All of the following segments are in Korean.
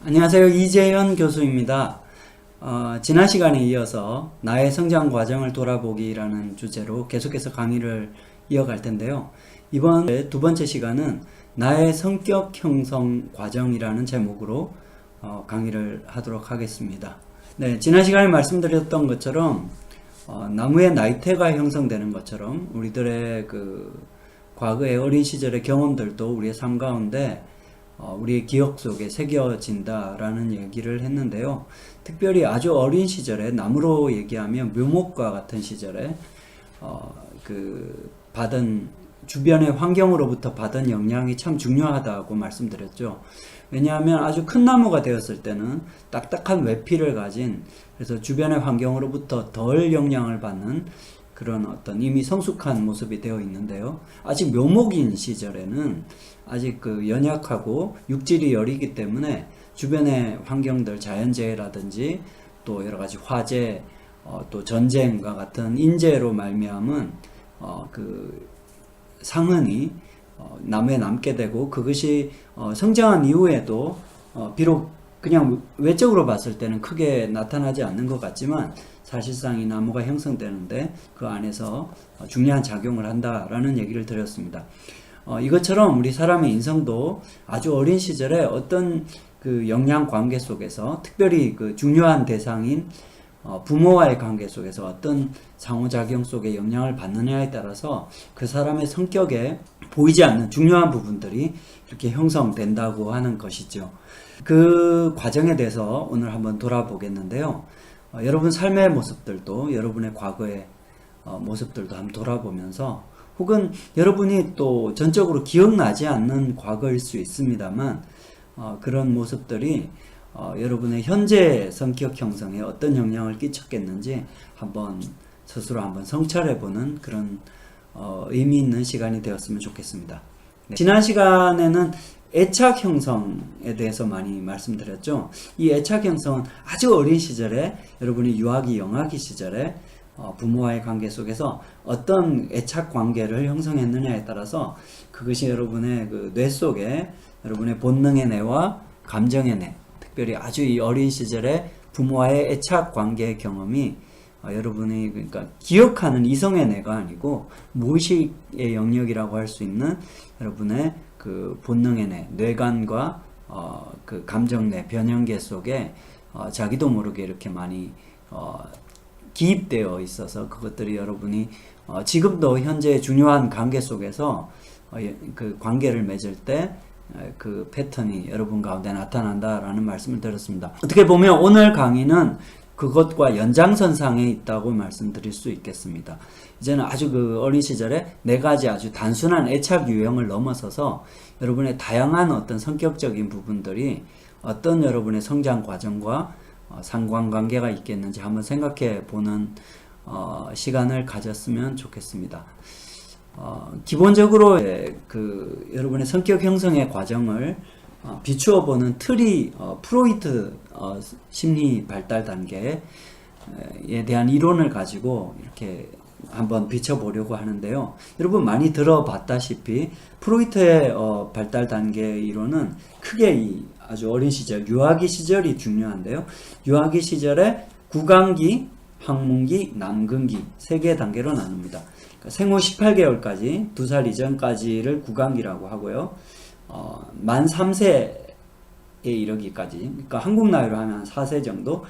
안녕하세요. 이재현 교수입니다. 지난 시간에 이어서 나의 성장 과정을 돌아보기라는 주제로 계속해서 강의를 이어갈 텐데요. 이번 두 번째 시간은 나의 성격 형성 과정이라는 제목으로 강의를 하도록 하겠습니다. 네, 지난 시간에 말씀드렸던 것처럼 나무의 나이테가 형성되는 것처럼 우리들의 과거의 어린 시절의 경험들도 우리의 삶 가운데 우리의 기억 속에 새겨진다라는 얘기를 했는데요. 특별히 아주 어린 시절에 나무로 얘기하면 묘목과 같은 시절에 받은 주변의 환경으로부터 받은 영향이 참 중요하다고 말씀드렸죠. 왜냐하면 아주 큰 나무가 되었을 때는 딱딱한 외피를 가진, 그래서 주변의 환경으로부터 덜 영향을 받는 그런 어떤 이미 성숙한 모습이 되어 있는데요. 아직 묘목인 시절에는 아직 연약하고 육질이 여리기 때문에 주변의 환경들, 자연재해라든지 또 여러 가지 화재, 또 전쟁과 같은 인재로 말미암은 상흔이 나무에 남게 되고, 그것이 성장한 이후에도 비록 그냥 외적으로 봤을 때는 크게 나타나지 않는 것 같지만 사실상 이 나무가 형성되는데 그 안에서 중요한 작용을 한다라는 얘기를 드렸습니다. 이것처럼 우리 사람의 인성도 아주 어린 시절에 어떤 영향 관계 속에서, 특별히 중요한 대상인 부모와의 관계 속에서 어떤 상호작용 속에 영향을 받느냐에 따라서 그 사람의 성격에 보이지 않는 중요한 부분들이 이렇게 형성된다고 하는 것이죠. 그 과정에 대해서 오늘 한번 돌아보겠는데요. 여러분 삶의 모습들도, 여러분의 과거의 모습들도 한번 돌아보면서, 혹은 여러분이 또 전적으로 기억나지 않는 과거일 수 있습니다만 그런 모습들이 여러분의 현재 성격 형성에 어떤 영향을 끼쳤겠는지 스스로 한번 성찰해보는 그런 의미 있는 시간이 되었으면 좋겠습니다. 네. 지난 시간에는 애착 형성에 대해서 많이 말씀드렸죠. 이 애착 형성은 아주 어린 시절에, 여러분이 유아기, 영아기 시절에 부모와의 관계 속에서 어떤 애착 관계를 형성했느냐에 따라서 그것이 여러분의 뇌 속에 여러분의 본능의 뇌와 감정의 뇌, 특별히 아주 이 어린 시절에 부모와의 애착 관계 경험이 여러분이 기억하는 이성의 뇌가 아니고 무의식의 영역이라고 할 수 있는 여러분의 본능의 뇌, 뇌관과 감정뇌, 변형계 속에 자기도 모르게 이렇게 많이 기입되어 있어서 그것들이 여러분이 지금도 현재 중요한 관계 속에서 관계를 맺을 때 그 패턴이 여러분 가운데 나타난다라는 말씀을 드렸습니다. 어떻게 보면 오늘 강의는 그것과 연장선상에 있다고 말씀드릴 수 있겠습니다. 이제는 아주 어린 시절에 네 가지 아주 단순한 애착 유형을 넘어서서 여러분의 다양한 어떤 성격적인 부분들이 어떤 여러분의 성장 과정과 상관관계가 있겠는지 한번 생각해 보는 시간을 가졌으면 좋겠습니다. 기본적으로 여러분의 성격 형성의 과정을 비추어 보는 틀이 프로이트 심리 발달 단계에 대한 이론을 가지고 이렇게 한번 비춰보려고 하는데요. 여러분 많이 들어봤다시피 프로이트의 발달 단계 이론은 크게 아주 어린 시절, 유아기 시절이 중요한데요. 유아기 시절에 구강기, 학문기, 남근기 세 개의 단계로 나눕니다. 생후 18개월까지, 2살 이전까지를 구강기라고 하고요. 만 3세에 이르기까지, 그러니까 한국 나이로 하면 한 4세 정도,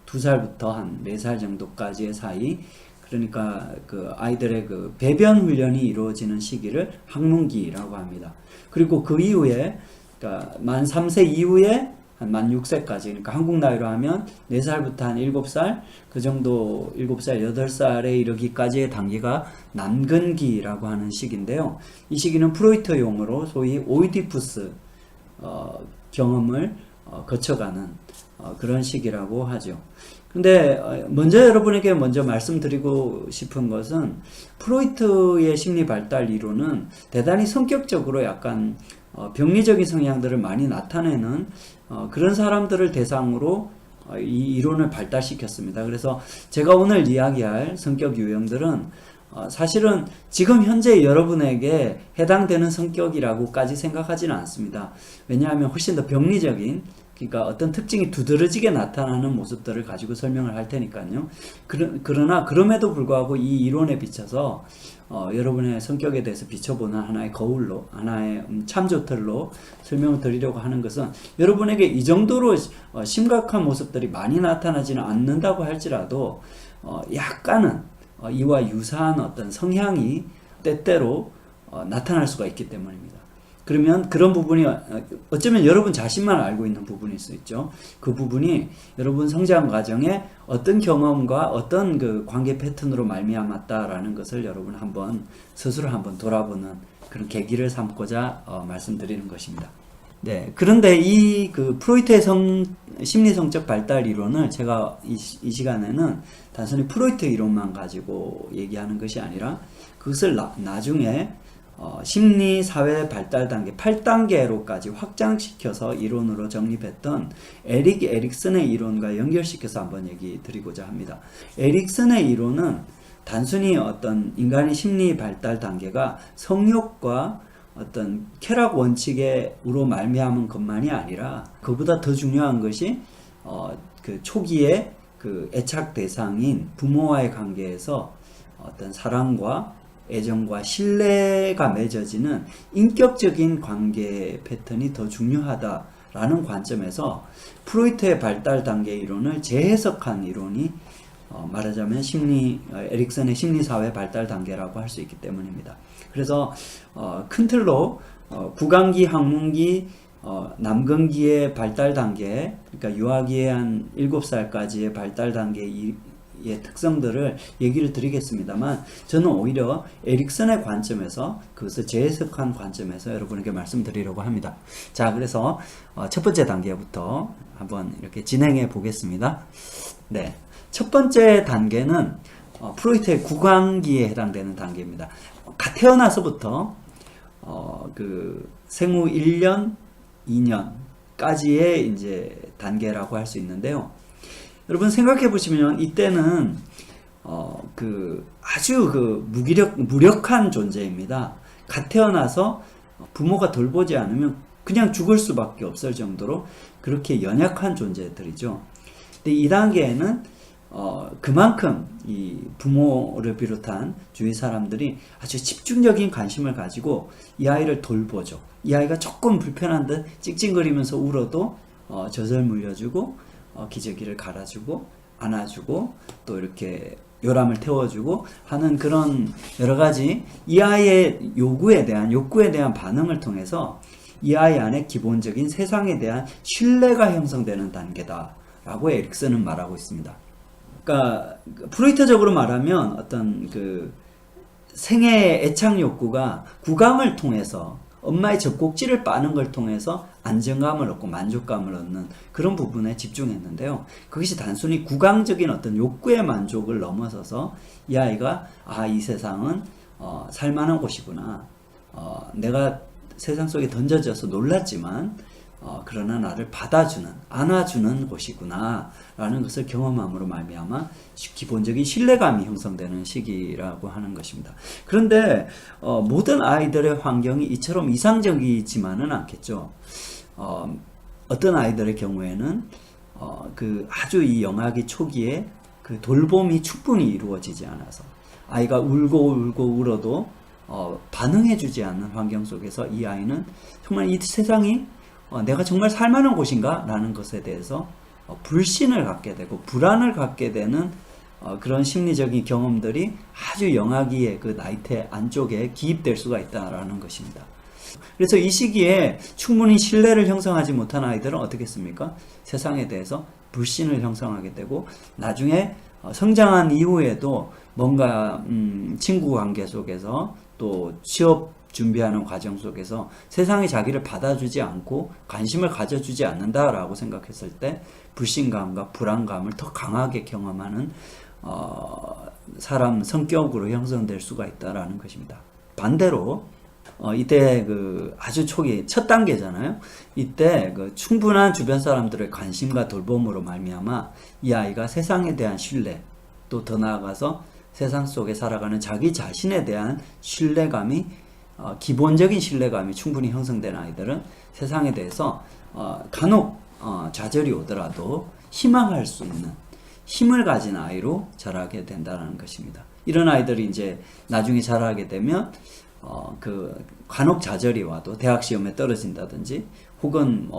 2살부터 한 4살 정도까지의 사이, 그러니까 아이들의 배변 훈련이 이루어지는 시기를 학문기라고 합니다. 그리고 그 이후에, 그러니까 만 3세 이후에 한 만 6세까지, 그러니까 한국 나이로 하면 4살부터 한 7살, 그 정도 7살, 8살에 이르기까지의 단계가 남근기라고 하는 시기인데요. 이 시기는 프로이트 용어로 소위 오이디푸스 경험을 거쳐가는 그런 시기라고 하죠. 근데 여러분에게 먼저 말씀드리고 싶은 것은, 프로이트의 심리 발달 이론은 대단히 성격적으로 약간 병리적인 성향들을 많이 나타내는 그런 사람들을 대상으로 이 이론을 발달시켰습니다. 그래서 제가 오늘 이야기할 성격 유형들은 사실은 지금 현재 여러분에게 해당되는 성격이라고까지 생각하지는 않습니다. 왜냐하면 훨씬 더 병리적인 그러니까 어떤 특징이 두드러지게 나타나는 모습들을 가지고 설명을 할 테니까요. 그러나 그럼에도 불구하고 이 이론에 비춰서 여러분의 성격에 대해서 비춰보는 하나의 거울로, 하나의 참조틀로 설명을 드리려고 하는 것은, 여러분에게 이 정도로 심각한 모습들이 많이 나타나지는 않는다고 할지라도 약간은 이와 유사한 어떤 성향이 때때로 나타날 수가 있기 때문입니다. 그러면 그런 부분이 어쩌면 여러분 자신만 알고 있는 부분일 수 있죠. 그 부분이 여러분 성장 과정에 어떤 경험과 어떤 그 관계 패턴으로 말미암았다라는 것을 여러분 스스로 한번 돌아보는 그런 계기를 삼고자 말씀드리는 것입니다. 네, 그런데 이 그 프로이트의 심리성적 발달 이론을 제가 이 시간에는 단순히 프로이트 이론만 가지고 얘기하는 것이 아니라, 그것을 나중에 심리 사회 발달 단계 8단계로까지 확장시켜서 이론으로 정립했던 에릭 에릭슨의 이론과 연결시켜서 한번 얘기 드리고자 합니다. 에릭슨의 이론은 단순히 어떤 인간의 심리 발달 단계가 성욕과 어떤 쾌락 원칙으로 말미암은 것만이 아니라, 그보다 더 중요한 것이 그 초기에 그 애착 대상인 부모와의 관계에서 어떤 사랑과 애정과 신뢰가 맺어지는 인격적인 관계 패턴이 더 중요하다라는 관점에서 프로이트의 발달 단계 이론을 재해석한 이론이 말하자면 에릭슨의 심리사회 발달 단계라고 할 수 있기 때문입니다. 그래서 큰 틀로 구강기, 학문기, 남근기의 발달 단계, 그러니까 유아기의 한 7살까지의 발달 단계의 특성들을 얘기를 드리겠습니다만, 저는 오히려 에릭슨의 관점에서, 그것을 재해석한 관점에서 여러분에게 말씀드리려고 합니다. 자, 그래서 첫 번째 단계부터 한번 이렇게 진행해 보겠습니다. 네, 첫 번째 단계는 프로이트의 구강기에 해당되는 단계입니다. 태어나서부터 그 생후 1년, 2년까지의 이제 단계라고 할 수 있는데요. 여러분 생각해 보시면 이때는 아주 무력한 존재입니다. 갓 태어나서 부모가 돌보지 않으면 그냥 죽을 수밖에 없을 정도로 그렇게 연약한 존재들이죠. 근데 이 단계에는 그만큼 이 부모를 비롯한 주위 사람들이 아주 집중적인 관심을 가지고 이 아이를 돌보죠. 이 아이가 조금 불편한 듯 찡찡거리면서 울어도 젖을 물려주고 기저귀를 갈아주고 안아주고 또 이렇게 요람을 태워주고 하는 그런 여러가지 이 아이의 욕구에 대한 반응을 통해서 이 아이 안에 기본적인 세상에 대한 신뢰가 형성되는 단계다 라고 에릭슨은 말하고 있습니다. 그러니까 프로이트적으로 말하면 어떤 그 생애의 애착 욕구가 구강을 통해서, 엄마의 젖꼭지를 빠는 걸 통해서 안정감을 얻고 만족감을 얻는 그런 부분에 집중했는데요. 그것이 단순히 구강적인 어떤 욕구의 만족을 넘어서서 이 아이가 이 세상은 살만한 곳이구나, 내가 세상 속에 던져져서 놀랐지만 그러나 나를 받아주는, 안아주는 곳이구나 라는 것을 경험함으로 말미암아 기본적인 신뢰감이 형성되는 시기라고 하는 것입니다. 그런데 모든 아이들의 환경이 이처럼 이상적이지만은 않겠죠. 어떤 아이들의 경우에는 아주 이 영아기 초기에 그 돌봄이 충분히 이루어지지 않아서 아이가 울고 울어도 반응해주지 않는 환경 속에서 이 아이는 정말 이 세상이 내가 정말 살만한 곳인가? 라는 것에 대해서 불신을 갖게 되고 불안을 갖게 되는 그런 심리적인 경험들이 아주 영아기의 그 나이테 안쪽에 기입될 수가 있다라는 것입니다. 그래서 이 시기에 충분히 신뢰를 형성하지 못한 아이들은 어떻게 했습니까? 세상에 대해서 불신을 형성하게 되고, 나중에 성장한 이후에도 뭔가 친구 관계 속에서 또 취업 준비하는 과정 속에서 세상이 자기를 받아주지 않고 관심을 가져주지 않는다라고 생각했을 때 불신감과 불안감을 더 강하게 경험하는 사람 성격으로 형성될 수가 있다라는 것입니다. 반대로 이때 아주 초기 첫 단계잖아요. 이때 충분한 주변 사람들의 관심과 돌봄으로 말미암아 이 아이가 세상에 대한 신뢰, 또 더 나아가서 세상 속에 살아가는 자기 자신에 대한 신뢰감이, 기본적인 신뢰감이 충분히 형성된 아이들은 세상에 대해서 간혹 좌절이 오더라도 희망할 수 있는 힘을 가진 아이로 자라게 된다는 것입니다. 이런 아이들이 이제 나중에 자라게 되면 간혹 좌절이 와도 대학 시험에 떨어진다든지 혹은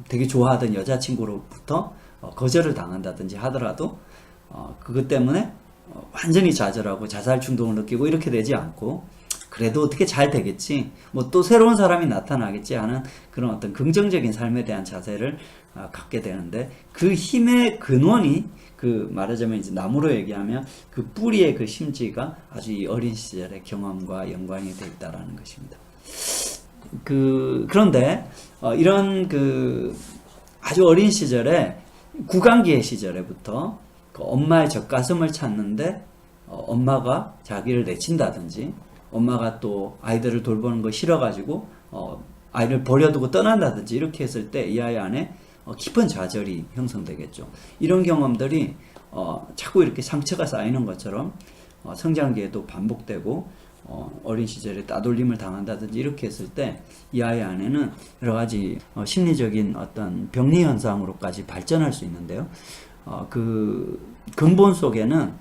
되게 좋아하던 여자친구로부터 거절을 당한다든지 하더라도 그것 때문에 완전히 좌절하고 자살 충동을 느끼고 이렇게 되지 않고 그래도 어떻게 잘 되겠지, 뭐 또 새로운 사람이 나타나겠지 하는 그런 어떤 긍정적인 삶에 대한 자세를 갖게 되는데, 그 힘의 근원이 말하자면 이제 나무로 얘기하면 그 뿌리의 그 심지가 아주 이 어린 시절의 경험과 연관이 되어 있다라는 것입니다. 그런데 이런 아주 어린 시절에 구강기의 시절에부터 엄마의 젖가슴을 찾는데 엄마가 자기를 내친다든지, 엄마가 또 아이들을 돌보는 거 싫어가지고 아이를 버려두고 떠난다든지 이렇게 했을 때 이 아이 안에 깊은 좌절이 형성되겠죠. 이런 경험들이 자꾸 이렇게 상처가 쌓이는 것처럼 성장기에도 반복되고 어린 시절에 따돌림을 당한다든지 이렇게 했을 때 이 아이 안에는 여러 가지 심리적인 어떤 병리 현상으로까지 발전할 수 있는데요. 그 근본 속에는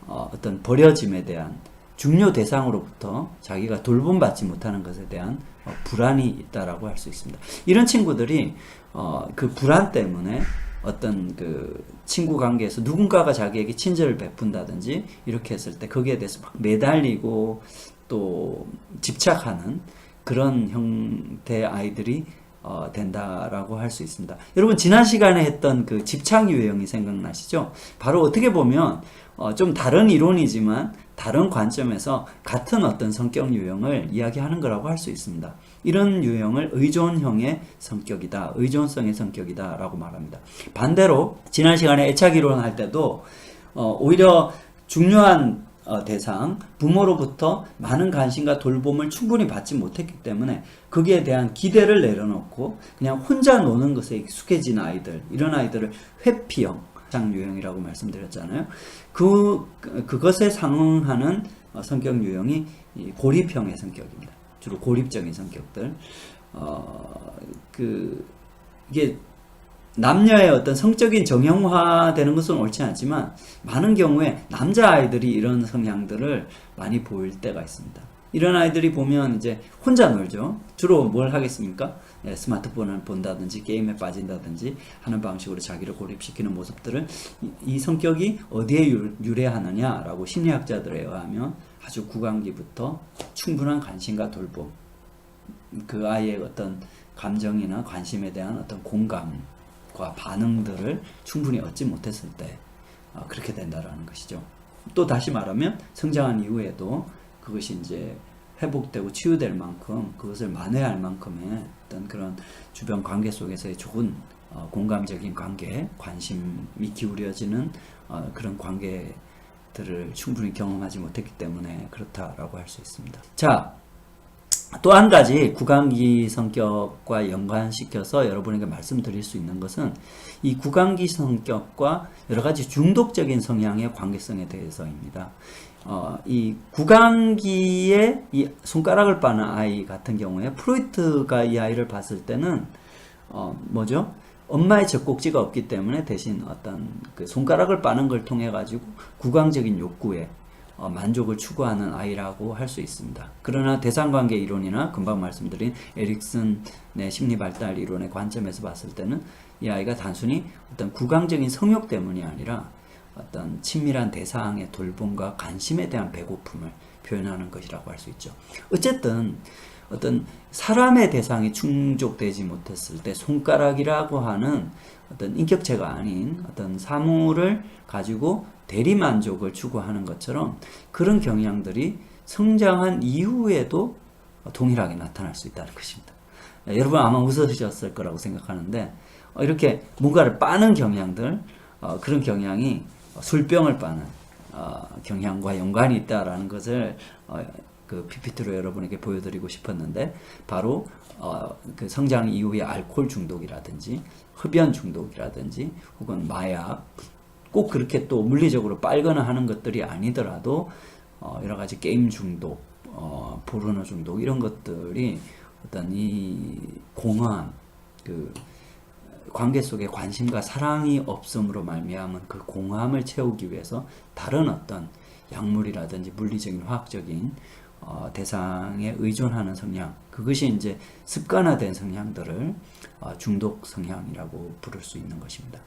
어떤 버려짐에 대한 중요 대상으로부터 자기가 돌봄받지 못하는 것에 대한 불안이 있다라고 할 수 있습니다. 이런 친구들이 그 불안 때문에 어떤 친구 관계에서 누군가가 자기에게 친절을 베푼다든지 이렇게 했을 때 거기에 대해서 막 매달리고 또 집착하는 그런 형태의 아이들이 된다라고 할 수 있습니다. 여러분, 지난 시간에 했던 그 집착 유형이 생각나시죠? 바로 어떻게 보면 좀 다른 이론이지만 다른 관점에서 같은 어떤 성격 유형을 이야기하는 거라고 할 수 있습니다. 이런 유형을 의존형의 성격이다, 의존성의 성격이다 라고 말합니다. 반대로 지난 시간에 애착 이론 할 때도 오히려 중요한 대상, 부모로부터 많은 관심과 돌봄을 충분히 받지 못했기 때문에 거기에 대한 기대를 내려놓고 그냥 혼자 노는 것에 익숙해진 아이들, 이런 아이들을 회피형 유형이라고 말씀드렸잖아요. 그것에 상응하는 성격 유형이 고립형의 성격입니다. 주로 고립적인 성격들. 이게 남녀의 어떤 성적인 정형화되는 것은 옳지 않지만 많은 경우에 남자아이들이 이런 성향들을 많이 보일 때가 있습니다. 이런 아이들이 보면 이제 혼자 놀죠. 주로 뭘 하겠습니까? 스마트폰을 본다든지 게임에 빠진다든지 하는 방식으로 자기를 고립시키는 모습들을 이 성격이 어디에 유래하느냐라고 심리학자들에 의하면 아주 구강기부터 충분한 관심과 돌봄, 그 아이의 어떤 감정이나 관심에 대한 어떤 공감과 반응들을 충분히 얻지 못했을 때 그렇게 된다라는 것이죠. 또 다시 말하면 성장한 이후에도 그것이 이제 회복되고 치유될 만큼, 그것을 만회할 만큼의 어떤 그런 주변 관계 속에서의 좋은 공감적인 관계, 관심이 기울여지는 그런 관계들을 충분히 경험하지 못했기 때문에 그렇다라고 할 수 있습니다. 자, 또 한 가지 구강기 성격과 연관시켜서 여러분에게 말씀드릴 수 있는 것은 이 구강기 성격과 여러 가지 중독적인 성향의 관계성에 대해서입니다. 이 구강기에 이 손가락을 빠는 아이 같은 경우에 프로이트가 이 아이를 봤을 때는 뭐죠? 엄마의 젖꼭지가 없기 때문에 대신 어떤 그 손가락을 빠는 걸 통해 가지고 구강적인 욕구에 만족을 추구하는 아이라고 할 수 있습니다. 그러나 대상관계 이론이나 금방 말씀드린 에릭슨의 심리발달 이론의 관점에서 봤을 때는 이 아이가 단순히 어떤 구강적인 성욕 때문이 아니라 어떤 친밀한 대상의 돌봄과 관심에 대한 배고픔을 표현하는 것이라고 할 수 있죠. 어쨌든 어떤 사람의 대상이 충족되지 못했을 때 손가락이라고 하는 어떤 인격체가 아닌 어떤 사물을 가지고 대리만족을 추구하는 것처럼 그런 경향들이 성장한 이후에도 동일하게 나타날 수 있다는 것입니다. 여러분 아마 웃으셨을 거라고 생각하는데 이렇게 뭔가를 빠는 경향들, 그런 경향이 술병을 빠는 경향과 연관이 있다라는 것을 그 PPT로 여러분에게 보여드리고 싶었는데, 바로 그 성장 이후의 알코올 중독이라든지 흡연 중독이라든지 혹은 마약, 꼭 그렇게 또 물리적으로 빨거나 하는 것들이 아니더라도 여러 가지 게임 중독, 포르노 중독, 이런 것들이 어떤 이 공허한 그 관계 속에 관심과 사랑이 없음으로 말미암은 그 공허함을 채우기 위해서 다른 어떤 약물이라든지 물리적인 화학적인 대상에 의존하는 성향, 그것이 이제 습관화된 성향들을 중독 성향이라고 부를 수 있는 것입니다.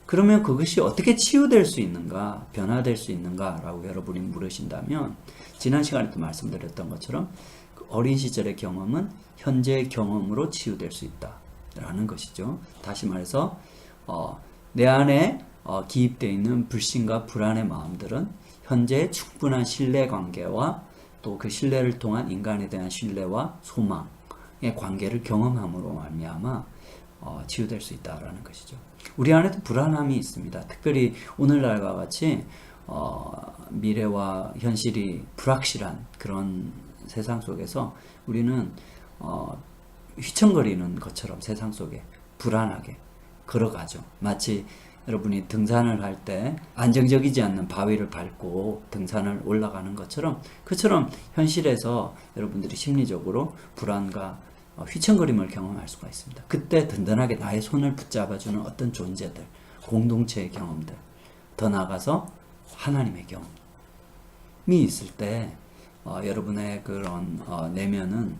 그러면 그것이 어떻게 치유될 수 있는가, 변화될 수 있는가 라고 여러분이 물으신다면, 지난 시간에도 말씀드렸던 것처럼 어린 시절의 경험은 현재의 경험으로 치유될 수 있다 라는 것이죠. 다시 말해서 내 안에 기입되어 있는 불신과 불안의 마음들은 현재의 충분한 신뢰관계와 또 그 신뢰를 통한 인간에 대한 신뢰와 소망의 관계를 경험함으로 말미암아 치유될 수 있다라는 것이죠. 우리 안에도 불안함이 있습니다. 특별히 오늘날과 같이 미래와 현실이 불확실한 그런 세상 속에서 우리는 휘청거리는 것처럼 세상 속에 불안하게 걸어가죠. 마치 여러분이 등산을 할 때 안정적이지 않는 바위를 밟고 등산을 올라가는 것처럼, 그처럼 현실에서 여러분들이 심리적으로 불안과 휘청거림을 경험할 수가 있습니다. 그때 든든하게 나의 손을 붙잡아주는 어떤 존재들, 공동체의 경험들, 더 나아가서 하나님의 경험이 있을 때 여러분의 그런 내면은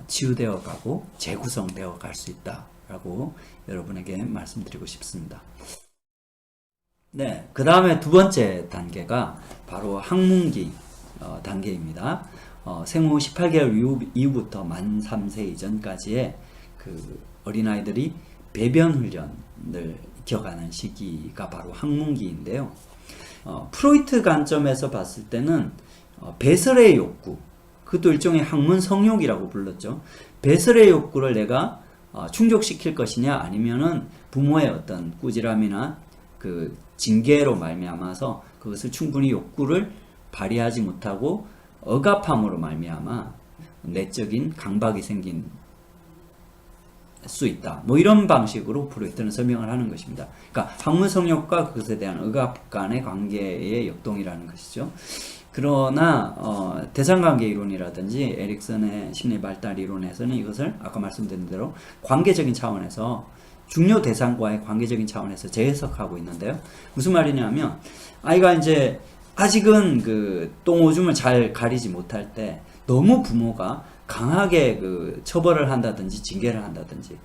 치유되어 가고 재구성되어 갈 수 있다라고 여러분에게 말씀드리고 싶습니다. 네, 그 다음에 두 번째 단계가 바로 학문기 단계입니다. 생후 18개월 이후부터 만 3세 이전까지의 그 어린아이들이 배변 훈련을 익혀가는 시기가 바로 학문기인데요. 프로이트 관점에서 봤을 때는 배설의 욕구, 그것도 일종의 학문 성욕이라고 불렀죠. 배설의 욕구를 내가 충족시킬 것이냐, 아니면은 부모의 어떤 꾸지람이나 그 징계로 말미암아서 그것을 충분히 욕구를 발휘하지 못하고 억압함으로 말미암아 내적인 강박이 생긴 수 있다. 뭐 이런 방식으로 프로이트는 설명을 하는 것입니다. 그러니까 학문 성욕과 그것에 대한 억압 간의 관계의 역동이라는 것이죠. 그러나 대상관계 이론이라든지 에릭슨의 심리 발달 이론에서는 이것을 아까 말씀드린 대로 관계적인 차원에서, 중요 대상과의 관계적인 차원에서 재해석하고 있는데요. 무슨 말이냐면, 아이가 이제 아직은 그 똥오줌을 잘 가리지 못할 때 너무 부모가 강하게 그 처벌을 한다든지 징계를 한다든지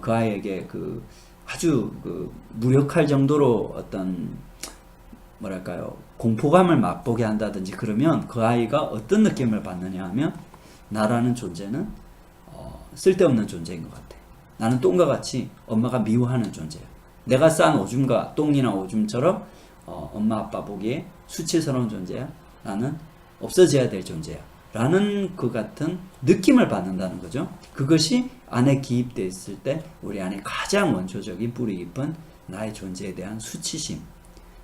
그 아이에게 그 아주 그 무력할 정도로 어떤 뭐랄까요, 공포감을 맛보게 한다든지 그러면 그 아이가 어떤 느낌을 받느냐 하면, 나라는 존재는 쓸데없는 존재인 것 같아. 나는 똥과 같이 엄마가 미워하는 존재야. 내가 싼 오줌과 똥이나 오줌처럼 엄마 아빠 보기에 수치스러운 존재야. 나는 없어져야 될 존재야. 라는 그 같은 느낌을 받는다는 거죠. 그것이 안에 기입되어 있을 때 우리 안에 가장 원초적인 뿌리 깊은 나의 존재에 대한 수치심,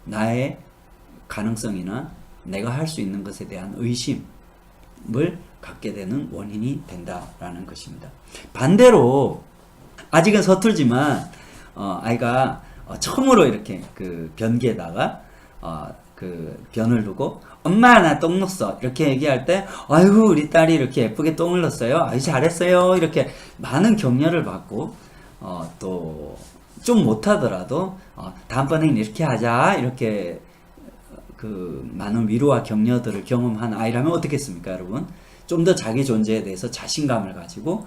나의 가능성이나 내가 할 수 있는 것에 대한 의심을 갖게 되는 원인이 된다라는 것입니다. 반대로 아직은 서툴지만 아이가 처음으로 이렇게 그 변기에다가 그 변을 두고 엄마 나 똥 넣었어 이렇게 얘기할 때, 아이고 우리 딸이 이렇게 예쁘게 똥을 넣었어요, 아이 잘했어요, 이렇게 많은 격려를 받고 또 좀 못하더라도 다음번엔 이렇게 하자, 이렇게 그 많은 위로와 격려들을 경험한 아이라면 어떻겠습니까, 여러분? 좀 더 자기 존재에 대해서 자신감을 가지고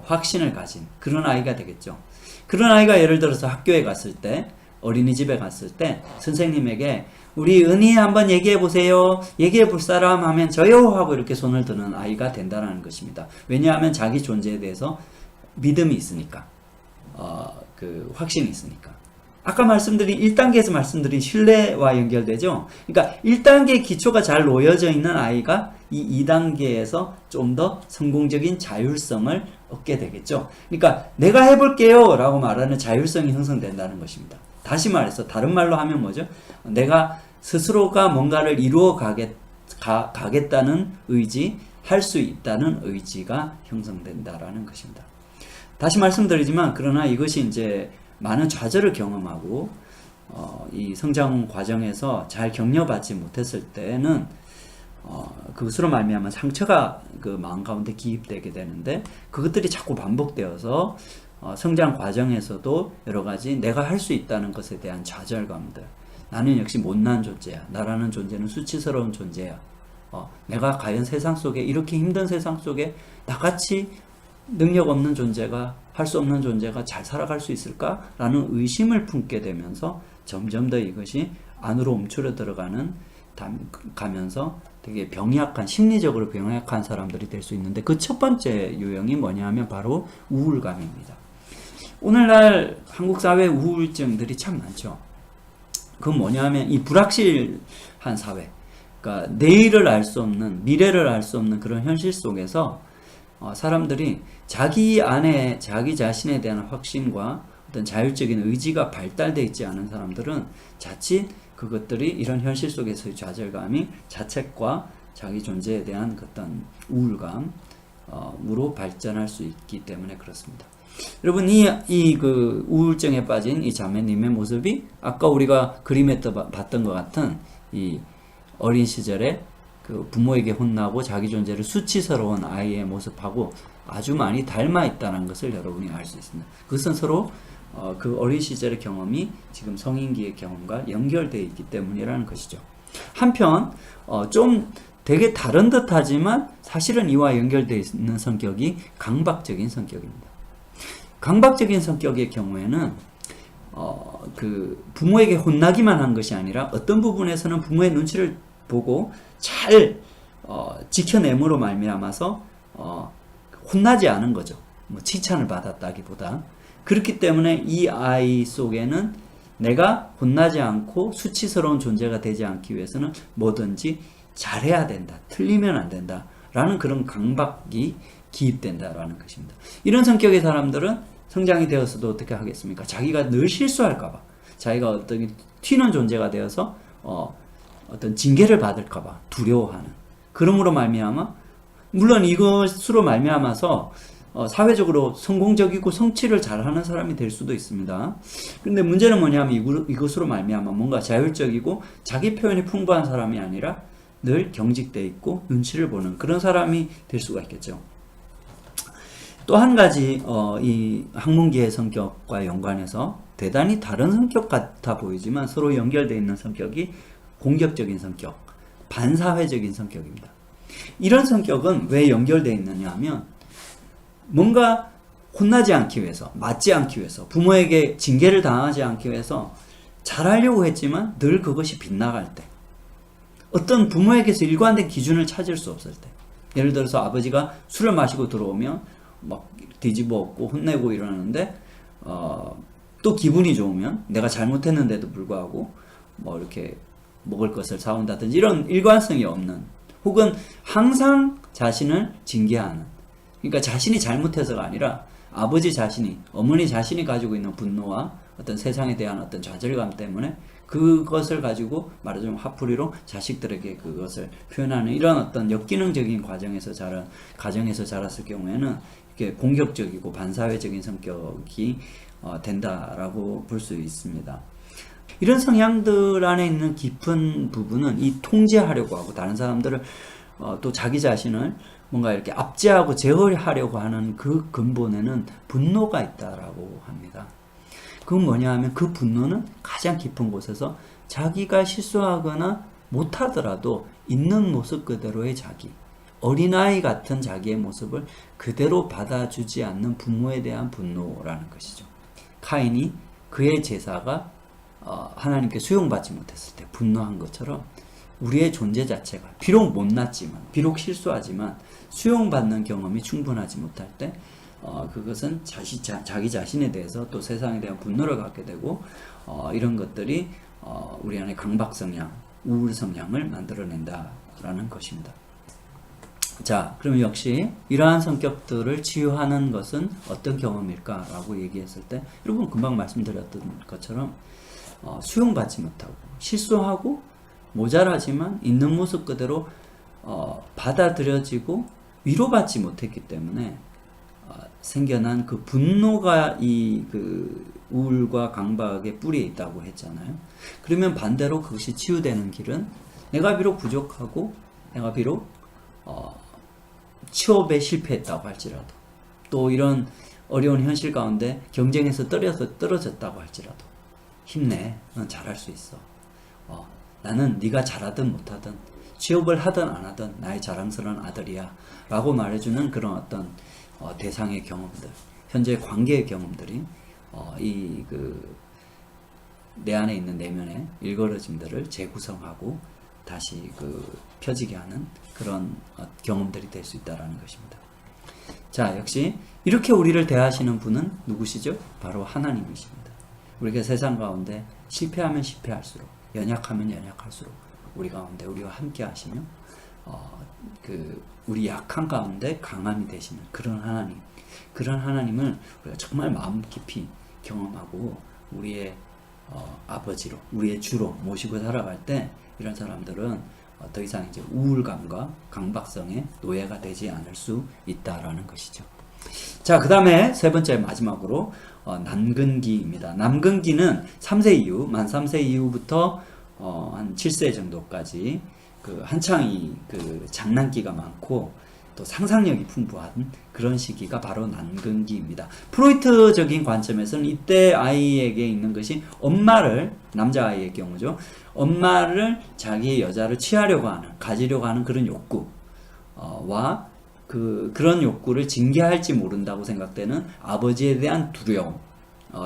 확신을 가진 그런 아이가 되겠죠. 그런 아이가 예를 들어서 학교에 갔을 때, 어린이집에 갔을 때 선생님에게 우리 은희 한번 얘기해 보세요, 얘기해 볼 사람 하면 저요 하고 이렇게 손을 드는 아이가 된다는 것입니다. 왜냐하면 자기 존재에 대해서 믿음이 있으니까, 그 확신이 있으니까. 아까 말씀드린 1단계에서 말씀드린 신뢰와 연결되죠. 그러니까 1단계 기초가 잘 놓여져 있는 아이가 이 2단계에서 좀 더 성공적인 자율성을 얻게 되겠죠. 그러니까 내가 해볼게요 라고 말하는 자율성이 형성된다는 것입니다. 다시 말해서 다른 말로 하면 뭐죠? 내가 스스로가 뭔가를 이루어 가겠다는 의지, 할 수 있다는 의지가 형성된다라는 것입니다. 다시 말씀드리지만, 그러나 이것이 이제 많은 좌절을 경험하고 이 성장 과정에서 잘 격려받지 못했을 때는 그것으로 말미암아 상처가 그 마음 가운데 기입되게 되는데, 그것들이 자꾸 반복되어서 성장 과정에서도 여러 가지 내가 할 수 있다는 것에 대한 좌절감들, 나는 역시 못난 존재야, 나라는 존재는 수치스러운 존재야, 내가 과연 세상 속에, 이렇게 힘든 세상 속에 나같이 능력 없는 존재가, 할 수 없는 존재가 잘 살아갈 수 있을까? 라는 의심을 품게 되면서 점점 더 이것이 안으로 움츠러 들어가는, 가면서 되게 병약한, 심리적으로 병약한 사람들이 될 수 있는데, 그 첫 번째 유형이 뭐냐 하면 바로 우울감입니다. 오늘날 한국 사회 우울증들이 참 많죠. 그건 뭐냐 하면 이 불확실한 사회, 그러니까 내일을 알 수 없는, 미래를 알 수 없는 그런 현실 속에서 사람들이 자기 안에 자기 자신에 대한 확신과 어떤 자율적인 의지가 발달되어 있지 않은 사람들은 자칫 그것들이 이런 현실 속에서의 좌절감이 자책과 자기 존재에 대한 어떤 우울감으로 발전할 수 있기 때문에 그렇습니다. 여러분, 그 우울증에 빠진 이 자매님의 모습이 아까 우리가 그림에 봤던 것 같은 이 어린 시절에 그 부모에게 혼나고 자기 존재를 수치스러운 아이의 모습하고 아주 많이 닮아 있다는 것을 여러분이 알 수 있습니다. 그것은 서로 그 어린 시절의 경험이 지금 성인기의 경험과 연결되어 있기 때문이라는 것이죠. 한편 좀 되게 다른 듯 하지만 사실은 이와 연결되어 있는 성격이 강박적인 성격입니다. 강박적인 성격의 경우에는 그 부모에게 혼나기만 한 것이 아니라 어떤 부분에서는 부모의 눈치를 보고 잘 지켜냄으로 말미암아서 혼나지 않은 거죠. 뭐 칭찬을 받았다기보다. 그렇기 때문에 이 아이 속에는 내가 혼나지 않고 수치스러운 존재가 되지 않기 위해서는 뭐든지 잘해야 된다, 틀리면 안 된다 라는 그런 강박이 기입된다라는 것입니다. 이런 성격의 사람들은 성장이 되어서도 어떻게 하겠습니까? 자기가 늘 실수할까봐, 자기가 어떤 튀는 존재가 되어서 어떤 징계를 받을까봐 두려워하는, 그러므로 말미암아, 물론 이것으로 말미암아서 사회적으로 성공적이고 성취를 잘하는 사람이 될 수도 있습니다. 근데 문제는 뭐냐면 이것으로 말미암아 뭔가 자율적이고 자기 표현이 풍부한 사람이 아니라 늘 경직되어 있고 눈치를 보는 그런 사람이 될 수가 있겠죠. 또 한 가지 이 학문기의 성격과 연관해서 대단히 다른 성격 같아 보이지만 서로 연결되어 있는 성격이 공격적인 성격, 반사회적인 성격입니다. 이런 성격은 왜 연결되어 있느냐 하면 뭔가 혼나지 않기 위해서, 맞지 않기 위해서, 부모에게 징계를 당하지 않기 위해서 잘하려고 했지만 늘 그것이 빗나갈 때, 어떤 부모에게서 일관된 기준을 찾을 수 없을 때, 예를 들어서 아버지가 술을 마시고 들어오면 막 뒤집어 엎고 혼내고 이러는데 또 기분이 좋으면 내가 잘못했는데도 불구하고 뭐 이렇게 먹을 것을 사온다든지 이런 일관성이 없는, 혹은 항상 자신을 징계하는, 그러니까 자신이 잘못해서가 아니라 아버지 자신이, 어머니 자신이 가지고 있는 분노와 어떤 세상에 대한 어떤 좌절감 때문에 그것을 가지고 말하자면 화풀이로 자식들에게 그것을 표현하는 이런 어떤 역기능적인 가정에서 자랐을 경우에는 이렇게 공격적이고 반사회적인 성격이 된다라고 볼 수 있습니다. 이런 성향들 안에 있는 깊은 부분은 이 통제하려고 하고 다른 사람들을 또 자기 자신을 뭔가 이렇게 압제하고 제어하려고 하는 그 근본에는 분노가 있다라고 합니다. 그건 뭐냐 하면 그 분노는 가장 깊은 곳에서 자기가 실수하거나 못하더라도 있는 모습 그대로의 자기, 어린아이 같은 자기의 모습을 그대로 받아주지 않는 부모에 대한 분노라는 것이죠. 카인이 그의 제사가 하나님께 수용받지 못했을 때 분노한 것처럼 우리의 존재 자체가 비록 못났지만, 비록 실수하지만 수용받는 경험이 충분하지 못할 때 그것은 자기 자신에 대해서 또 세상에 대한 분노를 갖게 되고 이런 것들이 우리 안에 강박 성향, 우울 성향을 만들어낸다라는 것입니다. 자, 그럼 역시 이러한 성격들을 치유하는 것은 어떤 경험일까라고 얘기했을 때 여러분 금방 말씀드렸던 것처럼 수용받지 못하고 실수하고 모자라지만 있는 모습 그대로 받아들여지고 위로받지 못했기 때문에 생겨난 그 분노가 이 그 우울과 강박의 뿌리에 있다고 했잖아요. 그러면 반대로 그것이 치유되는 길은 내가 비록 부족하고 내가 비록 취업에 실패했다고 할지라도 또 이런 어려운 현실 가운데 경쟁에서 떨어졌다고 할지라도 힘내. 넌 잘할 수 있어. 나는 네가 잘하든 못하든 취업을 하든 안 하든 나의 자랑스러운 아들이야 라고 말해주는 그런 어떤 대상의 경험들, 현재 관계의 경험들이 내 안에 있는 내면의 일그러짐들을 재구성하고 다시 펴지게 하는 그런 경험들이 될 수 있다는 것입니다. 자, 역시 이렇게 우리를 대하시는 분은 누구시죠? 바로 하나님이십니다. 우리가 세상 가운데 실패하면 실패할수록, 연약하면 연약할수록 우리 가운데 우리와 함께 하시며 우리 약한 가운데 강함이 되시는 그런 하나님을 우리가 정말 마음 깊이 경험하고 우리의 아버지로, 우리의 주로 모시고 살아갈 때 이런 사람들은 더 이상 이제 우울감과 강박성의 노예가 되지 않을 수 있다라는 것이죠. 자, 그 다음에 세 번째 마지막으로 남근기입니다. 남근기는 3세 이후, 만 3세 이후부터 한 7세 정도까지 한창 장난기가 많고 또 상상력이 풍부한 그런 시기가 바로 남근기입니다. 프로이트적인 관점에서는 이때 아이에게 있는 것이 엄마를, 남자아이의 경우죠, 엄마를 자기의 여자를 취하려고 하는, 가지려고 하는 그런 욕구와 그런 욕구를 징계할지 모른다고 생각되는 아버지에 대한 두려움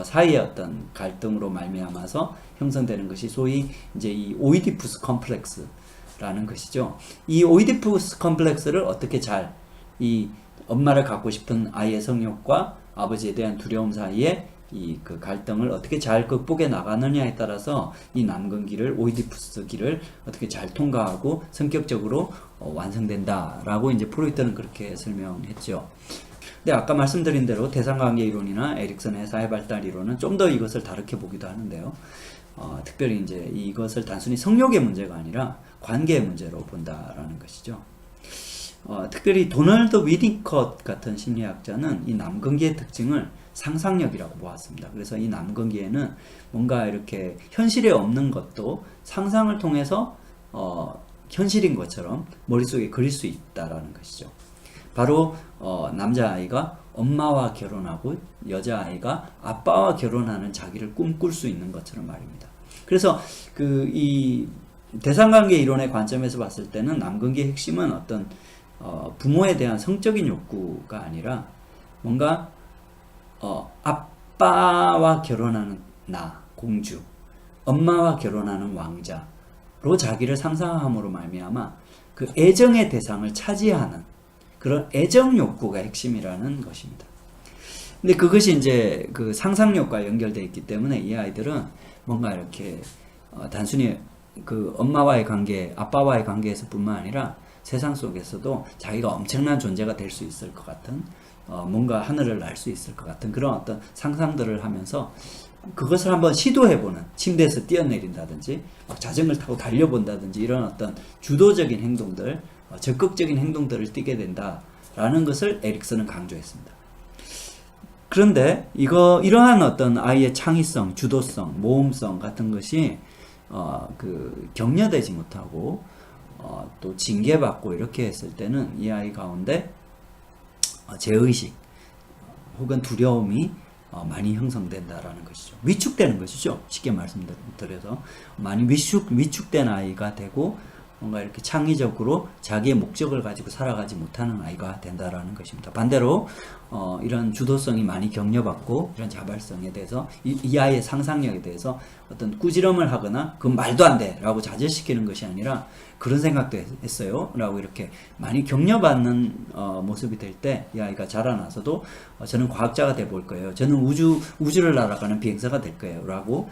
사이의 어떤 갈등으로 말미암아서 형성되는 것이 소위 이제 이 오이디푸스 컴플렉스라는 것이죠. 이 오이디푸스 컴플렉스를 어떻게 이 엄마를 갖고 싶은 아이의 성욕과 아버지에 대한 두려움 사이에 그 갈등을 어떻게 잘 극복해 나가느냐에 따라서 이 남근기를, 오이디푸스기를 어떻게 잘 통과하고 성격적으로 완성된다라고 이제 프로이트는 그렇게 설명했죠. 근데 아까 말씀드린 대로 대상관계 이론이나 에릭슨의 사회발달 이론은 좀 더 이것을 다르게 보기도 하는데요. 특별히 이제 이것을 단순히 성욕의 문제가 아니라 관계의 문제로 본다라는 것이죠. 특별히 도널드 위니컷 같은 심리학자는 이 남근기의 특징을 상상력이라고 보았습니다. 그래서 이 남근기에는 뭔가 이렇게 현실에 없는 것도 상상을 통해서 현실인 것처럼 머릿속에 그릴 수 있다라는 것이죠. 바로 남자아이가 엄마와 결혼하고 여자아이가 아빠와 결혼하는 자기를 꿈꿀 수 있는 것처럼 말입니다. 그래서 이 대상관계 이론의 관점에서 봤을 때는 남근기의 핵심은 어떤 부모에 대한 성적인 욕구가 아니라 뭔가 아빠와 결혼하는 공주, 엄마와 결혼하는 왕자로 자기를 상상함으로 말미암아 그 애정의 대상을 차지하는 그런 애정 욕구가 핵심이라는 것입니다. 근데 그것이 이제 그 상상력과 연결되어 있기 때문에 이 아이들은 뭔가 이렇게 단순히 그 엄마와의 관계, 아빠와의 관계에서 뿐만 아니라 세상 속에서도 자기가 엄청난 존재가 될 수 있을 것 같은 뭔가 하늘을 날 수 있을 것 같은 그런 어떤 상상들을 하면서 그것을 한번 시도해보는, 침대에서 뛰어내린다든지 자전거를 타고 달려본다든지 이런 어떤 주도적인 행동들, 적극적인 행동들을 띠게 된다라는 것을 에릭슨은 강조했습니다. 그런데 이러한 어떤 아이의 창의성, 주도성, 모험성 같은 것이 격려되지 못하고 또 징계받고 이렇게 했을 때는 이 아이 가운데 제의식 혹은 두려움이 많이 형성된다라는 것이죠. 위축되는 것이죠. 쉽게 말씀드려서 많이 위축된 아이가 되고 뭔가 이렇게 창의적으로 자기의 목적을 가지고 살아가지 못하는 아이가 된다라는 것입니다. 반대로 이런 주도성이 많이 격려받고 이런 자발성에 대해서 이 아이의 상상력에 대해서 어떤 꾸지람을 하거나 그건 말도 안 돼 라고 자제시키는 것이 아니라 그런 생각도 했어요 라고 이렇게 많이 격려받는 모습이 될 때 이 아이가 자라나서도 저는 과학자가 돼 볼 거예요, 저는 우주를 날아가는 비행사가 될 거예요 라고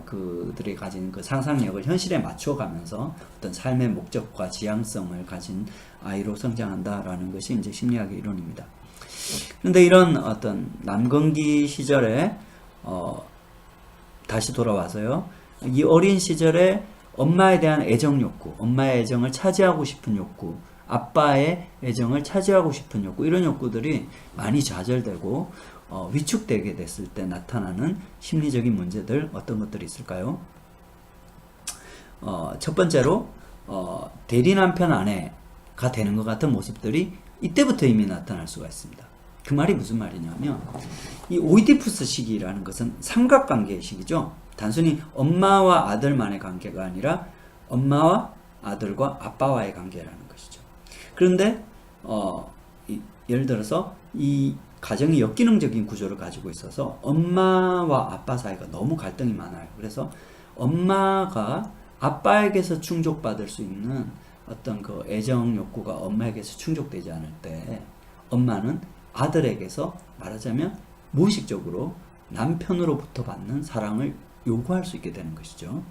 그들이 가진 그 상상력을 현실에 맞춰가면서 어떤 삶의 목적과 지향성을 가진 아이로 성장한다라는 것이 이제 심리학의 이론입니다. 그런데 이런 어떤 남근기 시절에 다시 돌아와서요, 이 어린 시절에 엄마에 대한 애정 욕구, 엄마의 애정을 차지하고 싶은 욕구, 아빠의 애정을 차지하고 싶은 욕구, 이런 욕구들이 많이 좌절되고 위축되게 됐을 때 나타나는 심리적인 문제들 어떤 것들이 있을까요? 첫 번째로 대리 남편 아내가 되는 것 같은 모습들이 이때부터 이미 나타날 수가 있습니다. 그 말이 무슨 말이냐면 이 오이디푸스 시기라는 것은 삼각관계의 시기죠. 단순히 엄마와 아들만의 관계가 아니라 엄마와 아들과 아빠와의 관계라는 것이죠. 그런데 예를 들어서 이 가정이 역기능적인 구조를 가지고 있어서 엄마와 아빠 사이가 너무 갈등이 많아요. 그래서 엄마가 아빠에게서 충족받을 수 있는 어떤 그 애정 욕구가 엄마에게서 충족되지 않을 때 엄마는 아들에게서 말하자면 무의식적으로 남편으로부터 받는 사랑을 요구할 수 있게 되는 것이죠.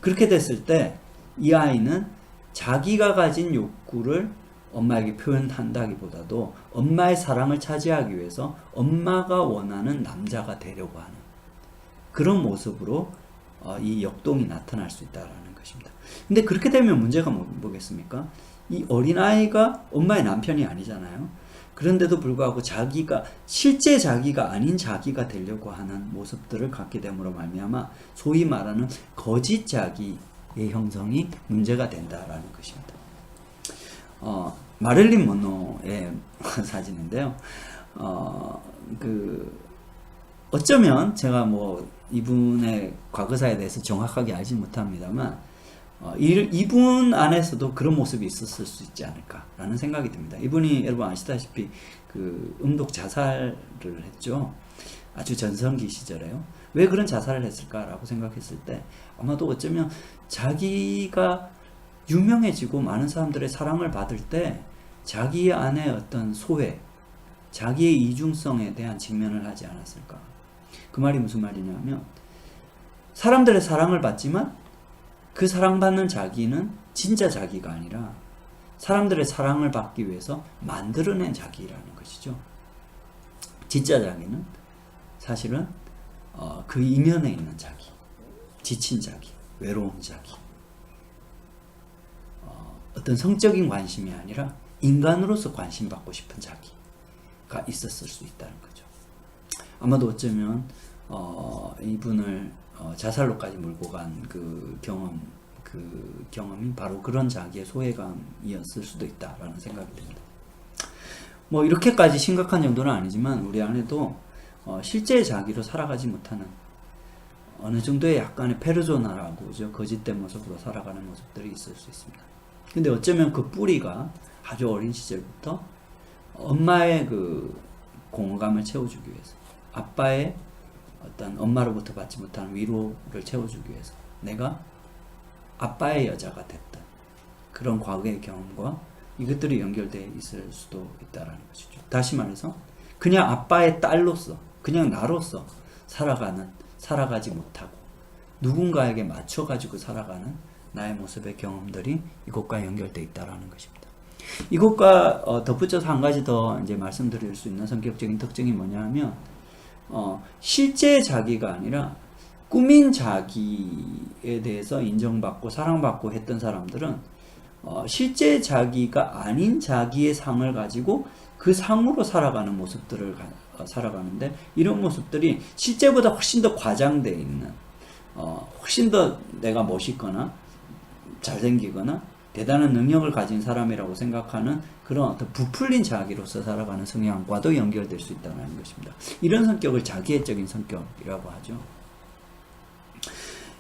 그렇게 됐을 때 이 아이는 자기가 가진 욕구를 엄마에게 표현한다기보다도 엄마의 사랑을 차지하기 위해서 엄마가 원하는 남자가 되려고 하는 그런 모습으로 이 역동이 나타날 수 있다는 것입니다. 근데 그렇게 되면 문제가 뭐겠습니까? 이 어린아이가 엄마의 남편이 아니잖아요. 그런데도 불구하고 실제 자기가 아닌 자기가 되려고 하는 모습들을 갖게 됨으로 말미암아 소위 말하는 거짓 자기의 형성이 문제가 된다라는 것입니다. 마릴린 먼로의 사진인데요. 어쩌면 제가 뭐 이분의 과거사에 대해서 정확하게 알지 못합니다만 이분 안에서도 그런 모습이 있었을 수 있지 않을까라는 생각이 듭니다. 이분이 여러분 아시다시피 그 음독 자살을 했죠. 아주 전성기 시절에요. 왜 그런 자살을 했을까라고 생각했을 때 아마도 어쩌면 자기가 유명해지고 많은 사람들의 사랑을 받을 때 자기 안에 어떤 소외, 자기의 이중성에 대한 직면을 하지 않았을까. 그 말이 무슨 말이냐면 사람들의 사랑을 받지만 그 사랑받는 자기는 진짜 자기가 아니라 사람들의 사랑을 받기 위해서 만들어낸 자기라는 것이죠. 진짜 자기는 사실은 그 이면에 있는 자기, 지친 자기, 외로운 자기, 어떤 성적인 관심이 아니라 인간으로서 관심받고 싶은 자기가 있었을 수 있다는 거죠. 아마도 어쩌면 이분을 자살로까지 몰고 간 그 경험이 바로 그런 자기의 소외감이었을 수도 있다라는 생각이 듭니다. 뭐 이렇게까지 심각한 정도는 아니지만 우리 안에도 실제 자기로 살아가지 못하는 어느 정도의 약간의 페르소나라고 거짓된 모습으로 살아가는 모습들이 있을 수 있습니다. 근데 어쩌면 그 뿌리가 아주 어린 시절부터 엄마의 그 공허감을 채워주기 위해서 아빠의 어떤 엄마로부터 받지 못하는 위로를 채워주기 위해서 내가 아빠의 여자가 됐던 그런 과거의 경험과 이것들이 연결되어 있을 수도 있다는 것이죠. 다시 말해서 그냥 아빠의 딸로서 그냥 나로서 살아가지 못하고 누군가에게 맞춰가지고 살아가는 나의 모습의 경험들이 이것과 연결되어 있다는 것입니다. 이것과 덧붙여서 한 가지 더 이제 말씀드릴 수 있는 성격적인 특징이 뭐냐 하면 실제 자기가 아니라 꾸민 자기에 대해서 인정받고 사랑받고 했던 사람들은 실제 자기가 아닌 자기의 상을 가지고 그 상으로 살아가는 모습들을 살아가는데 이런 모습들이 실제보다 훨씬 더 과장되어 있는 훨씬 더 내가 멋있거나 잘생기거나 대단한 능력을 가진 사람이라고 생각하는 그런 어떤 부풀린 자기로서 살아가는 성향과도 연결될 수 있다는 것입니다. 이런 성격을 자기애적인 성격이라고 하죠.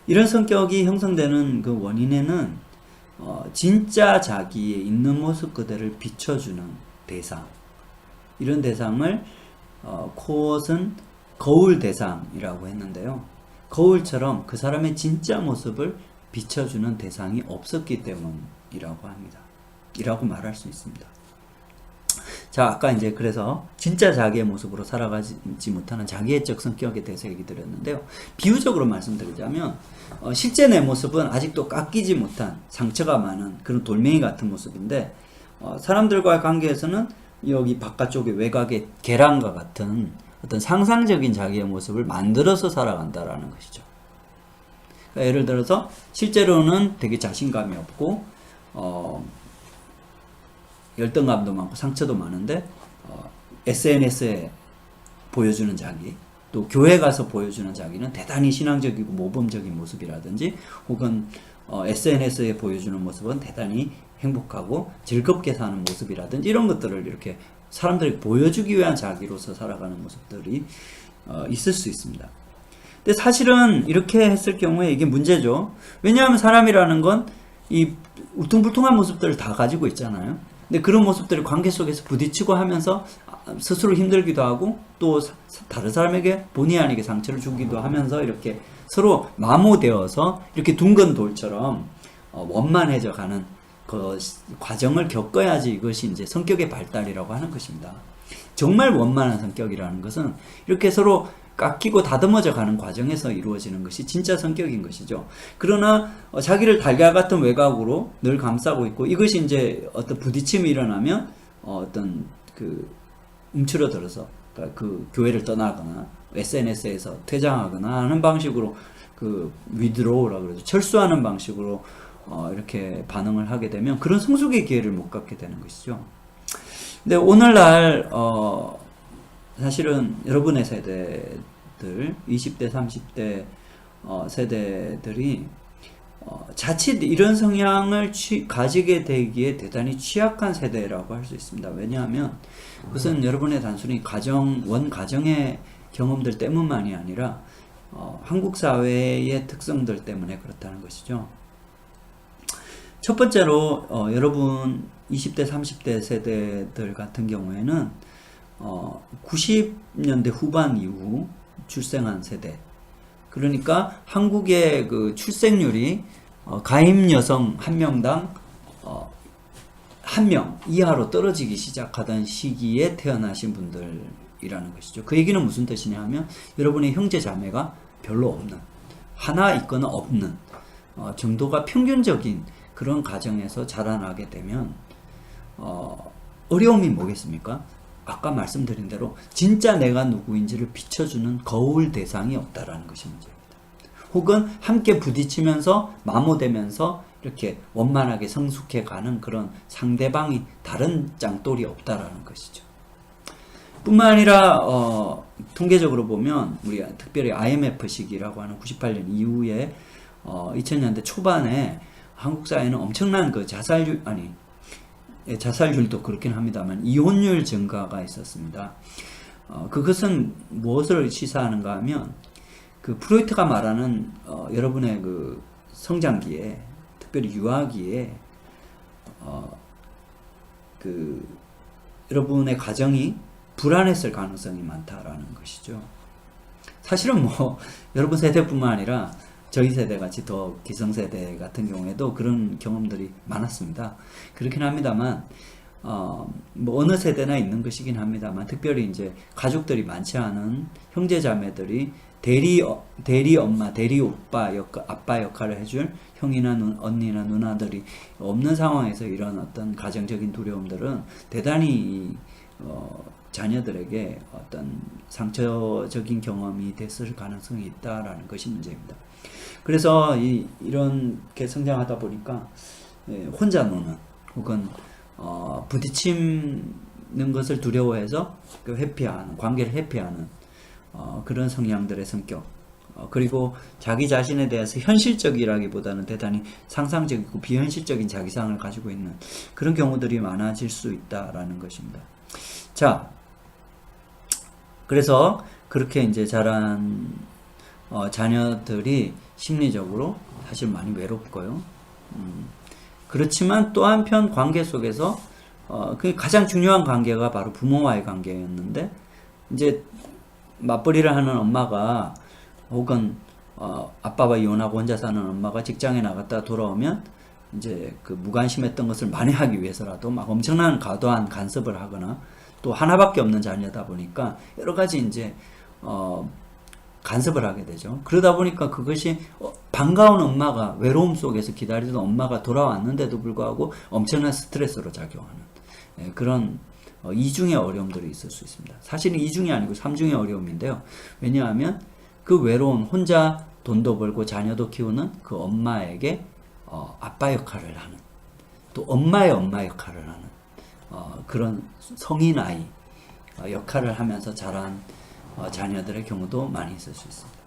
이런 성격이 형성되는 그 원인에는 진짜 자기의 있는 모습 그대를 비춰주는 대상, 이런 대상을 코엇은 거울 대상이라고 했는데요. 거울처럼 그 사람의 진짜 모습을 비춰주는 대상이 없었기 때문이라고 합니다. 이라고 말할 수 있습니다. 자, 아까 이제 그래서 진짜 자기의 모습으로 살아가지 못하는 자기애적 성격에 대해서 얘기 드렸는데요. 비유적으로 말씀드리자면 실제 내 모습은 아직도 깎이지 못한 상처가 많은 그런 돌멩이 같은 모습인데 사람들과의 관계에서는 여기 바깥쪽에 외곽의 계란과 같은 어떤 상상적인 자기의 모습을 만들어서 살아간다라는 것이죠. 그러니까 예를 들어서 실제로는 되게 자신감이 없고 열등감도 많고 상처도 많은데 SNS에 보여주는 자기, 또 교회 가서 보여주는 자기는 대단히 신앙적이고 모범적인 모습이라든지 혹은 SNS에 보여주는 모습은 대단히 행복하고 즐겁게 사는 모습이라든지 이런 것들을 이렇게 사람들에게 보여주기 위한 자기로서 살아가는 모습들이 있을 수 있습니다. 근데 사실은 이렇게 했을 경우에 이게 문제죠. 왜냐하면 사람이라는 건 이 울퉁불퉁한 모습들을 다 가지고 있잖아요. 근데 그런 모습들이 관계 속에서 부딪히고 하면서 스스로 힘들기도 하고 또 다른 사람에게 본의 아니게 상처를 주기도 하면서 이렇게 서로 마모되어서 이렇게 둥근 돌처럼 원만해져 가는 그 과정을 겪어야지 이것이 이제 성격의 발달이라고 하는 것입니다. 정말 원만한 성격이라는 것은 이렇게 서로 깎이고 다듬어져 가는 과정에서 이루어지는 것이 진짜 성격인 것이죠. 그러나 자기를 달걀 같은 외곽으로 늘 감싸고 있고 이것이 이제 어떤 부딪힘이 일어나면 어떤 그 움츠러들어서 그 교회를 떠나거나 SNS에서 퇴장하거나 하는 방식으로 그 위드로우라고 그러죠. 철수하는 방식으로 이렇게 반응을 하게 되면 그런 성숙의 기회를 못 갖게 되는 것이죠. 근데 오늘날 사실은 여러분의 세대들 20대 30대 세대들이 자칫 이런 성향을 가지게 되기에 대단히 취약한 세대라고 할 수 있습니다. 왜냐하면 그것은 여러분의 단순히 원가정의 경험들 때문만이 아니라 한국 사회의 특성들 때문에 그렇다는 것이죠. 첫 번째로 여러분 20대 30대 세대들 같은 경우에는 90년대 후반 이후 출생한 세대, 그러니까 한국의 그 출생률이 가임 여성 한 명당 한 명 이하로 떨어지기 시작하던 시기에 태어나신 분들이라는 것이죠. 그 얘기는 무슨 뜻이냐 하면 여러분의 형제 자매가 별로 없는, 하나 있거나 없는 정도가 평균적인 그런 가정에서 자라나게 되면 어려움이 뭐겠습니까? 아까 말씀드린 대로 진짜 내가 누구인지를 비춰주는 거울 대상이 없다라는 것이 문제입니다. 혹은 함께 부딪히면서 마모되면서 이렇게 원만하게 성숙해가는 그런 상대방이 다른 짱돌이 없다라는 것이죠. 뿐만 아니라 통계적으로 보면 우리 특별히 IMF 시기라고 하는 98년 이후에 2000년대 초반에 한국 사회는 엄청난 그 자살률도 그렇긴 합니다만 이혼율 증가가 있었습니다. 그것은 무엇을 시사하는가 하면 그 프로이트가 말하는 여러분의 그 성장기에, 특별히 유아기에 그 여러분의 가정이 불안했을 가능성이 많다라는 것이죠. 사실은 뭐 여러분 세대뿐만 아니라 저희 세대 같이 더 기성세대 같은 경우에도 그런 경험들이 많았습니다. 그렇긴 합니다만, 뭐 어느 세대나 있는 것이긴 합니다만, 특별히 이제 가족들이 많지 않은 형제자매들이 대리 엄마, 대리 오빠 아빠 역할을 해줄 형이나 언니나 누나들이 없는 상황에서 이런 어떤 가정적인 두려움들은 대단히 자녀들에게 어떤 상처적인 경험이 됐을 가능성이 있다라는 것이 문제입니다. 그래서 이렇게 성장하다 보니까 혼자 노는 혹은 부딪히는 것을 두려워해서 회피하는, 관계를 회피하는 그런 성향들의 성격, 그리고 자기 자신에 대해서 현실적이라기보다는 대단히 상상적이고 비현실적인 자기상을 가지고 있는 그런 경우들이 많아질 수 있다라는 것입니다. 자, 그래서 그렇게 이제 자란 자녀들이 심리적으로 사실 많이 외롭고요. 그렇지만 또 한편 관계 속에서 그 가장 중요한 관계가 바로 부모와의 관계였는데, 이제 맞벌이를 하는 엄마가 혹은 아빠와 이혼하고 혼자 사는 엄마가 직장에 나갔다 돌아오면 이제 그 무관심했던 것을 만회하기 위해서라도 막 엄청난 과도한 간섭을 하거나, 또 하나밖에 없는 자녀다 보니까 여러 가지 이제 간섭을 하게 되죠. 그러다 보니까 그것이 반가운 엄마가, 외로움 속에서 기다리던 엄마가 돌아왔는데도 불구하고 엄청난 스트레스로 작용하는 그런 이중의 어려움들이 있을 수 있습니다. 사실은 이중이 아니고 삼중의 어려움인데요. 왜냐하면 그 외로운, 혼자 돈도 벌고 자녀도 키우는 그 엄마에게 아빠 역할을 하는, 또 엄마의 엄마 역할을 하는 그런 성인 아이 역할을 하면서 자란 자녀들의 경우도 많이 있을 수 있습니다.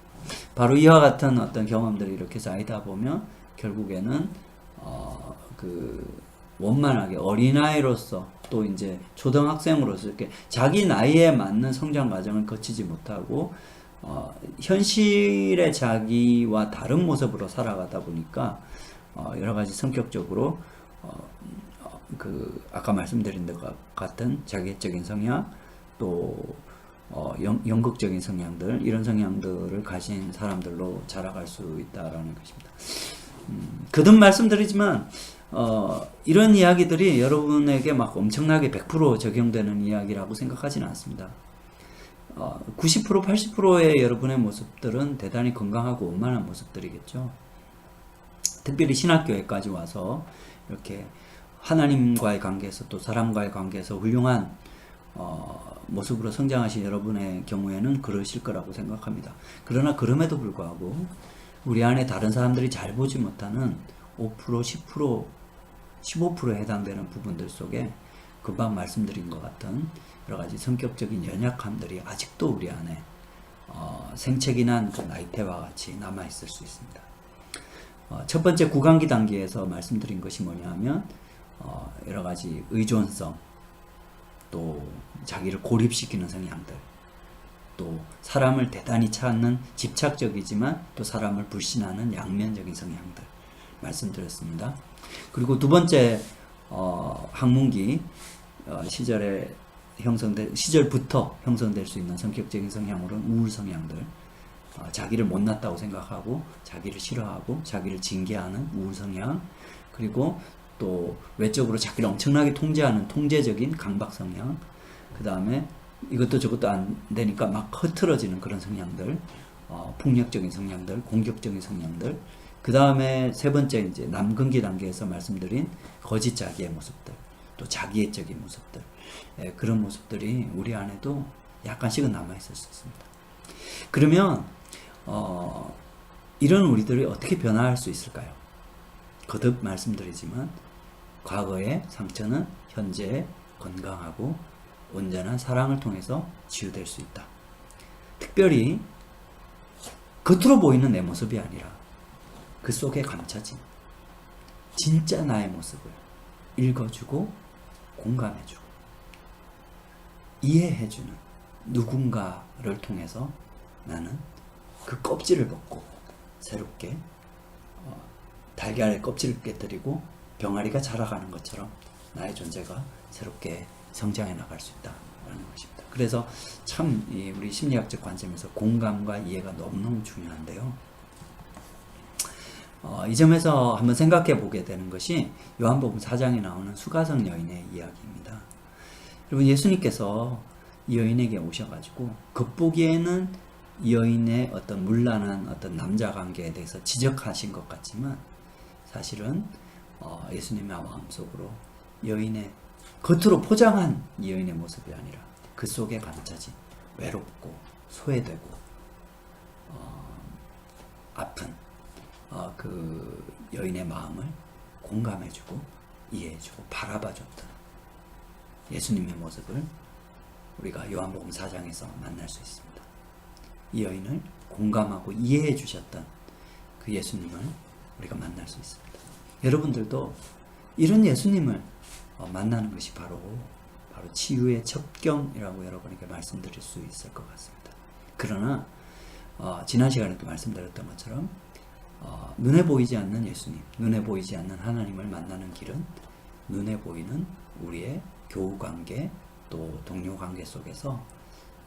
바로 이와 같은 어떤 경험들이 이렇게 쌓이다 보면 결국에는 그 원만하게 어린아이로서 또 이제 초등학생으로서 이렇게 자기 나이에 맞는 성장 과정을 거치지 못하고 현실의 자기와 다른 모습으로 살아가다 보니까 여러 가지 성격적으로 그 아까 말씀드린 것 같은 자기애적인 성향 또 연극적인 성향들 이런 성향들을 가진 사람들로 자라갈 수 있다라는 것입니다. 거듭 말씀드리지만 이런 이야기들이 여러분에게 막 엄청나게 100% 적용되는 이야기라고 생각하지는 않습니다. 90% 80%의 여러분의 모습들은 대단히 건강하고 원만한 모습들이겠죠. 특별히 신학교에까지 와서 이렇게 하나님과의 관계에서 또 사람과의 관계에서 훌륭한 모습으로 성장하신 여러분의 경우에는 그러실 거라고 생각합니다. 그러나 그럼에도 불구하고 우리 안에 다른 사람들이 잘 보지 못하는 5%, 10%, 15%에 해당되는 부분들 속에 금방 말씀드린 것 같은 여러 가지 성격적인 연약함들이 아직도 우리 안에 생채기난 그 나이테와 같이 남아있을 수 있습니다. 첫 번째 구강기 단계에서 말씀드린 것이 뭐냐 하면 여러 가지 의존성, 또 자기를 고립시키는 성향들, 또 사람을 대단히 찾는 집착적이지만 또 사람을 불신하는 양면적인 성향들 말씀드렸습니다. 그리고 두 번째 학문기 시절부터 형성될 수 있는 성격적인 성향으로는 우울 성향들, 자기를 못났다고 생각하고 자기를 싫어하고 자기를 징계하는 우울 성향, 그리고 또 외적으로 자기를 엄청나게 통제하는 통제적인 강박 성향, 그 다음에 이것도 저것도 안 되니까 막 흐트러지는 그런 성향들, 폭력적인 성향들, 공격적인 성향들, 그 다음에 세 번째 이제 남근기 단계에서 말씀드린 거짓 자기의 모습들, 또 자기애적인 모습들, 그런 모습들이 우리 안에도 약간씩은 남아있을 수 있습니다. 그러면 이런 우리들이 어떻게 변화할 수 있을까요? 거듭 말씀드리지만 과거의 상처는 현재의 건강하고 온전한 사랑을 통해서 치유될 수 있다. 특별히 겉으로 보이는 내 모습이 아니라 그 속에 감춰진 진짜 나의 모습을 읽어주고 공감해주고 이해해주는 누군가를 통해서 나는 그 껍질을 벗고 새롭게 달걀의 껍질을 깨뜨리고 병아리가 자라가는 것처럼 나의 존재가 새롭게 성장해 나갈 수 있다라는 것입니다. 그래서 참 우리 심리학적 관점에서 공감과 이해가 너무너무 중요한데요. 이 점에서 한번 생각해 보게 되는 것이 요한복음 4장에 나오는 수가성 여인의 이야기입니다. 여러분, 예수님께서 이 여인에게 오셔가지고 겉보기에는 이 여인의 어떤 문란한 어떤 남자 관계에 대해서 지적하신 것 같지만 사실은 예수님의 마음속으로 여인의 겉으로 포장한 이 여인의 모습이 아니라 그 속에 감춰진 외롭고 소외되고 아픈 그 여인의 마음을 공감해주고 이해해주고 바라봐줬던 예수님의 모습을 우리가 요한복음 4장에서 만날 수 있습니다. 이 여인을 공감하고 이해해 주셨던 그 예수님을 우리가 만날 수 있습니다. 여러분들도 이런 예수님을 만나는 것이 바로 치유의 첩경이라고 여러분에게 말씀드릴 수 있을 것 같습니다. 그러나 지난 시간에도 말씀드렸던 것처럼 눈에 보이지 않는 예수님, 눈에 보이지 않는 하나님을 만나는 길은 눈에 보이는 우리의 교우관계 또 동료관계 속에서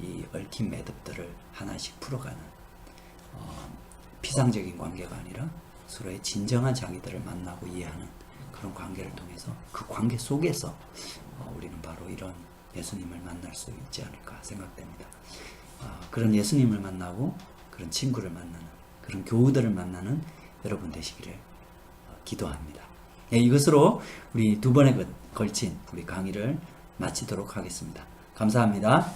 이 얽힌 매듭들을 하나씩 풀어가는 피상적인 관계가 아니라 서로의 진정한 자기들을 만나고 이해하는 그런 관계를 통해서 그 관계 속에서 우리는 바로 이런 예수님을 만날 수 있지 않을까 생각됩니다. 그런 예수님을 만나고 그런 친구를 만나는 그런 교우들을 만나는 여러분 되시기를 기도합니다. 이것으로 우리 두 번에 걸친 우리 강의를 마치도록 하겠습니다. 감사합니다.